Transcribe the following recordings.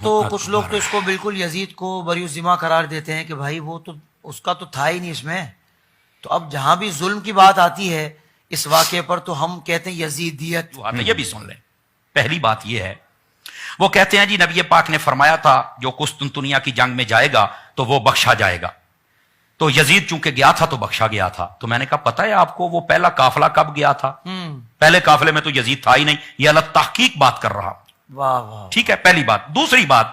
تو کچھ لوگ تو اس کو بالکل یزید کو بری الذمہ قرار دیتے ہیں کہ بھائی وہ تو اس کا تو تھا ہی نہیں اس میں. تو اب جہاں بھی ظلم کی بات آتی ہے اس واقعے پر تو ہم کہتے ہیں یزیدیت. یہ بھی سن لیں. پہلی بات یہ ہے وہ کہتے ہیں جی نبی پاک نے فرمایا تھا جو قسطنطنیہ کی جنگ میں جائے گا تو وہ بخشا جائے گا. تو یزید چونکہ گیا تھا تو بخشا گیا تھا. تو میں نے کہا پتہ ہے آپ کو وہ پہلا قافلہ کب گیا تھا؟ پہلے قافلے میں تو یزید تھا ہی نہیں. یہ اللہ تحقیق بات کر رہا. واہ واہ. ٹھیک ہے پہلی بات. دوسری بات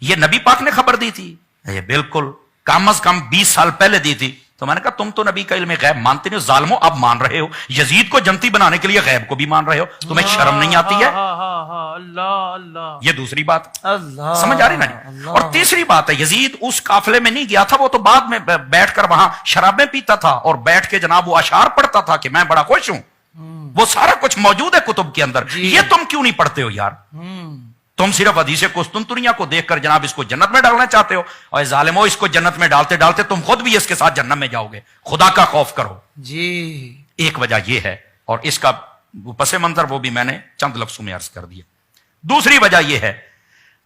یہ نبی پاک نے خبر دی تھی؟ یہ بالکل کم از کم 20 سال پہلے دی تھی. تو میں نے کہا تم تو نبی کا علم غیب مانتے نہیں ظالمو. اب مان رہے ہو یزید کو جنتی بنانے کے لیے غیب کو بھی مان رہے ہو. تمہیں شرم نہیں آتی ہے؟ یہ دوسری بات سمجھ آ رہی نا. اور تیسری بات ہے یزید اس قافلے میں نہیں گیا تھا. وہ تو بعد میں بیٹھ کر وہاں شرابیں پیتا تھا اور بیٹھ کے جناب وہ اشعار پڑھتا تھا کہ میں بڑا خوش ہوں. وہ سارا کچھ موجود ہے کتب کے اندر. یہ تم کیوں نہیں پڑھتے ہو یار؟ تم صرف حدیث قسطنطنیہ کو دیکھ کر جناب اس کو جنت میں ڈالنا چاہتے ہو. اور ظالمو اس کو جنت میں ڈالتے ڈالتے تم خود بھی اس کے ساتھ جنت میں جاؤ گے. خدا کا خوف کرو. جی ایک وجہ یہ ہے اور اس کا پس منظر وہ بھی میں نے چند لفظوں میں عرض کر دیا. دوسری وجہ یہ ہے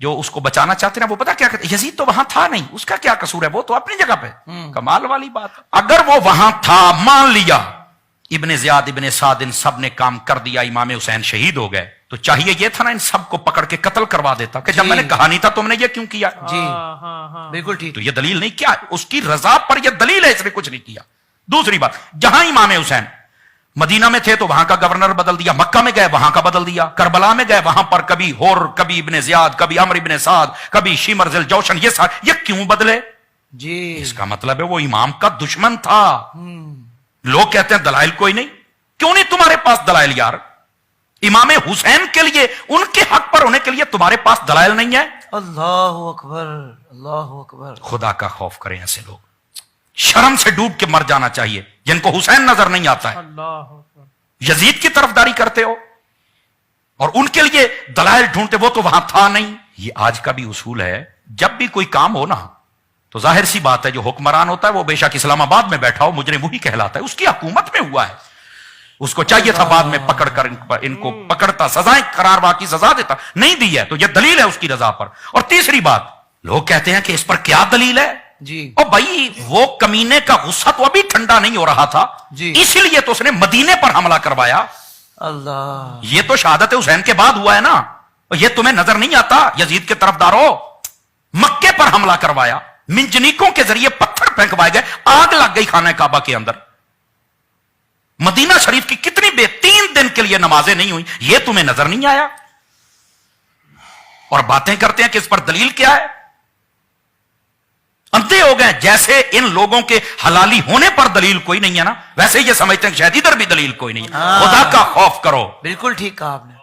جو اس کو بچانا چاہتے ہیں وہ پتا کیا کہتے ہیں یزید تو وہاں تھا نہیں. اس کا کیا قصور ہے؟ وہ تو اپنی جگہ پہ. کمال والی بات. اگر وہ وہاں تھا مان لیا ابن زیاد ابن سعد ان سب نے کام کر دیا امام حسین شہید ہو گئے تو چاہیے یہ تھا نا ان سب کو پکڑ کے قتل کروا دیتا کہ جب میں نے کہا نہیں تھا تم نے یہ کیوں کیا. جی بالکل ٹھیک. تو یہ دلیل نہیں. کیا اس کی رضا پر یہ دلیل ہے اس نے کچھ نہیں کیا. دوسری بات جہاں امام حسین مدینہ میں تھے تو وہاں کا گورنر بدل دیا. مکہ میں گئے وہاں کا بدل دیا. کربلا میں گئے وہاں پر کبھی ہور کبھی ابن زیاد کبھی عمر ابن سعد کبھی شیمر ذل جوشن یہ کیوں بدلے؟ جی اس کا مطلب ہے وہ امام کا دشمن تھا. لوگ کہتے ہیں دلائل کوئی نہیں. کیوں نہیں تمہارے پاس دلائل یار؟ امام حسین کے لیے ان کے حق پر ہونے کے لیے تمہارے پاس دلائل نہیں ہے؟ اللہ اکبر اللہ اکبر. خدا کا خوف کریں. ایسے لوگ شرم سے ڈوب کے مر جانا چاہیے جن کو حسین نظر نہیں آتا ہے. یزید کی طرفداری کرتے ہو اور ان کے لیے دلائل ڈھونڈتے. وہ تو وہاں تھا نہیں. یہ آج کا بھی اصول ہے. جب بھی کوئی کام ہو نا تو ظاہر سی بات ہے جو حکمران ہوتا ہے وہ بے شک اسلام آباد میں بیٹھا ہو مجرم وہی کہلاتا ہے. اس کی حکومت میں ہوا ہے. اس کو چاہیے تھا بعد میں پکڑ کر ان کو پکڑتا سزائیں قرار باقی سزا دیتا. نہیں دی ہے تو یہ دلیل ہے اس کی رضا پر. اور تیسری بات لوگ کہتے ہیں کہ اس پر کیا دلیل ہے؟ جی اور بھائی وہ کمینے کا غصہ تو ابھی ٹھنڈا نہیں ہو رہا تھا. جی اسی لیے تو اس نے مدینے پر حملہ کروایا. اللہ یہ تو شہادت حسین کے بعد ہوا ہے نا. یہ تمہیں نظر نہیں آتا؟ یزید کے طرفداروں مکے پر حملہ کروایا. منجنیکوں کے ذریعے پتھر پھینکوائے گئے. آگ لگ گئی خانہ کعبہ کے اندر. مدینہ شریف کی کتنی 3 دن کے لیے نمازیں نہیں ہوئی. یہ تمہیں نظر نہیں آیا؟ اور باتیں کرتے ہیں کہ اس پر دلیل کیا ہے. اندھے ہو گئے. جیسے ان لوگوں کے حلالی ہونے پر دلیل کوئی نہیں ہے نا ویسے یہ سمجھتے ہیں کہ شاید ادھر بھی دلیل کوئی نہیں ہے. خدا کا خوف کرو. بالکل ٹھیک کہا آپ نے.